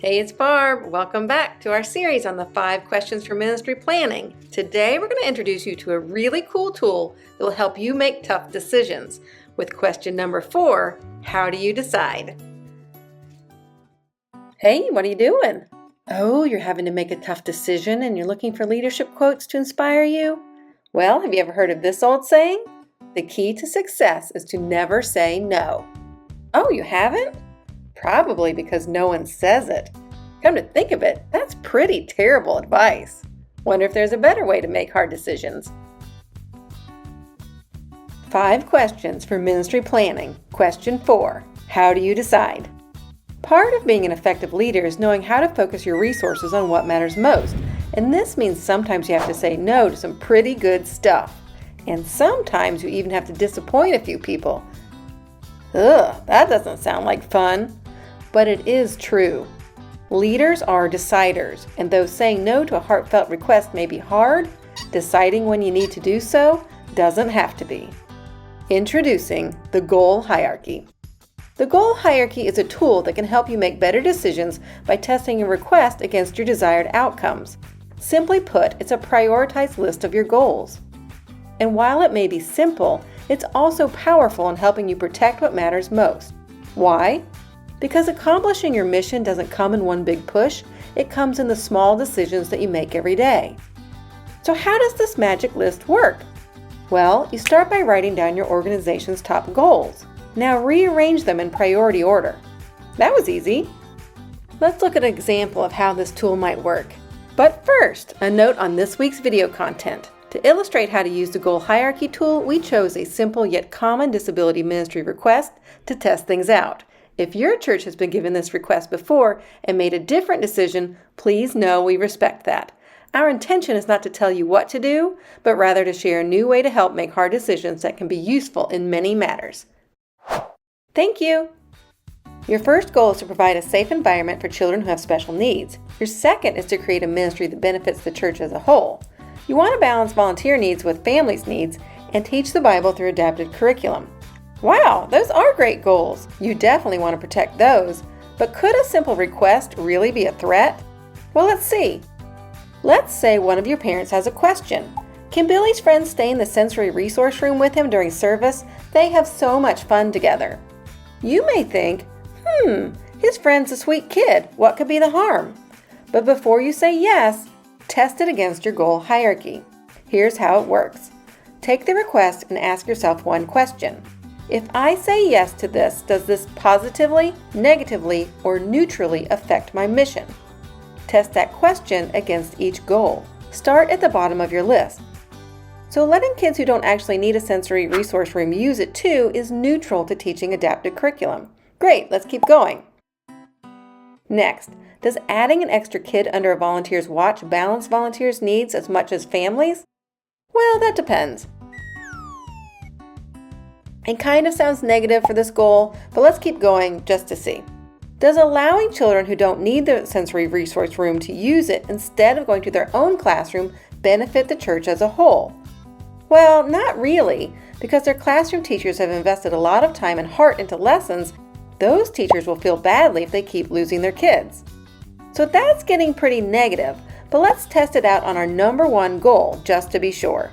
Hey, it's Barb. Welcome back to our series on the 5 questions for ministry planning. Today, we're going to introduce you to a really cool tool that will help you make tough decisions. With question number 4, how do you decide? Hey, what are you doing? Oh, you're having to make a tough decision and you're looking for leadership quotes to inspire you? Well, have you ever heard of this old saying? The key to success is to never say no. Oh, you haven't? Probably because no one says it. Come to think of it, that's pretty terrible advice. Wonder if there's a better way to make hard decisions. 5 questions for ministry planning. Question 4, how do you decide? Part of being an effective leader is knowing how to focus your resources on what matters most. And this means sometimes you have to say no to some pretty good stuff. And sometimes you even have to disappoint a few people. Ugh, that doesn't sound like fun. But it is true. Leaders are deciders, and though saying no to a heartfelt request may be hard, deciding when you need to do so doesn't have to be. Introducing the goal hierarchy. The goal hierarchy is a tool that can help you make better decisions by testing a request against your desired outcomes. Simply put, it's a prioritized list of your goals. And while it may be simple, it's also powerful in helping you protect what matters most. Why? Because accomplishing your mission doesn't come in one big push, it comes in the small decisions that you make every day. So how does this magic list work? Well, you start by writing down your organization's top goals. Now rearrange them in priority order. That was easy. Let's look at an example of how this tool might work. But first, a note on this week's video content. To illustrate how to use the goal hierarchy tool, we chose a simple yet common disability ministry request to test things out. If your church has been given this request before and made a different decision, please know we respect that. Our intention is not to tell you what to do, but rather to share a new way to help make hard decisions that can be useful in many matters. Thank you! Your first goal is to provide a safe environment for children who have special needs. Your second is to create a ministry that benefits the church as a whole. You want to balance volunteer needs with families' needs and teach the Bible through adapted curriculum. Wow, those are great goals. You definitely want to protect those. But could a simple request really be a threat? Well, let's see. Let's say one of your parents has a question. Can Billy's friends stay in the sensory resource room with him during service? They have so much fun together. You may think, his friend's a sweet kid. What could be the harm? But before you say yes, test it against your goal hierarchy. Here's how it works. Take the request and ask yourself one question. If I say yes to this, does this positively, negatively, or neutrally affect my mission? Test that question against each goal. Start at the bottom of your list. So letting kids who don't actually need a sensory resource room use it too is neutral to teaching adapted curriculum. Great, let's keep going. Next, does adding an extra kid under a volunteer's watch balance volunteers' needs as much as families? Well, that depends. It kind of sounds negative for this goal, but let's keep going just to see. Does allowing children who don't need the sensory resource room to use it instead of going to their own classroom benefit the church as a whole? Well, not really, because their classroom teachers have invested a lot of time and heart into lessons. Those teachers will feel badly if they keep losing their kids. So that's getting pretty negative, but let's test it out on our number 1 goal just to be sure.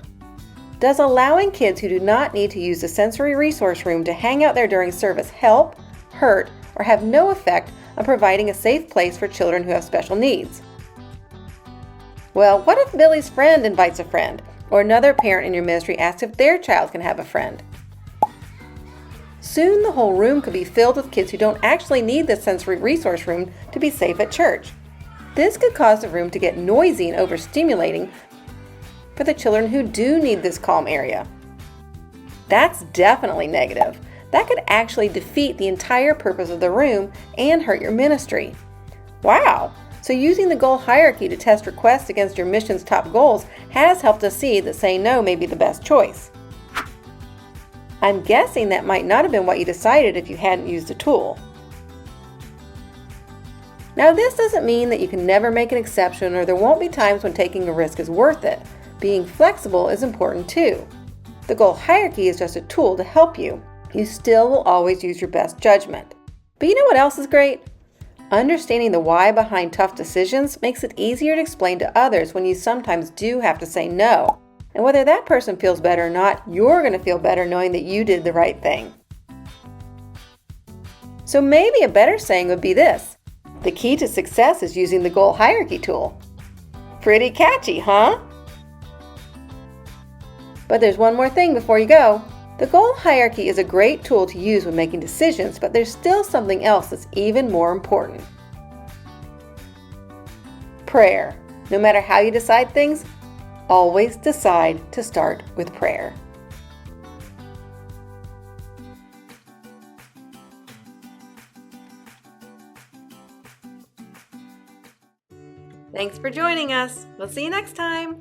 Does allowing kids who do not need to use the sensory resource room to hang out there during service help, hurt, or have no effect on providing a safe place for children who have special needs? Well, what if Billy's friend invites a friend, or another parent in your ministry asks if their child can have a friend? Soon the whole room could be filled with kids who don't actually need the sensory resource room to be safe at church. This could cause the room to get noisy and overstimulating for the children who do need this calm area. That's definitely negative. That could actually defeat the entire purpose of the room and hurt your ministry. Wow! So using the goal hierarchy to test requests against your mission's top goals has helped us see that saying no may be the best choice. I'm guessing that might not have been what you decided if you hadn't used the tool. Now, this doesn't mean that you can never make an exception or there won't be times when taking a risk is worth it. Being flexible is important too. The goal hierarchy is just a tool to help you. You still will always use your best judgment. But you know what else is great? Understanding the why behind tough decisions makes it easier to explain to others when you sometimes do have to say no. And whether that person feels better or not, you're going to feel better knowing that you did the right thing. So maybe a better saying would be this: the key to success is using the goal hierarchy tool. Pretty catchy, huh? But there's one more thing before you go. The goal hierarchy is a great tool to use when making decisions, but there's still something else that's even more important. Prayer. No matter how you decide things, always decide to start with prayer. Thanks for joining us. We'll see you next time.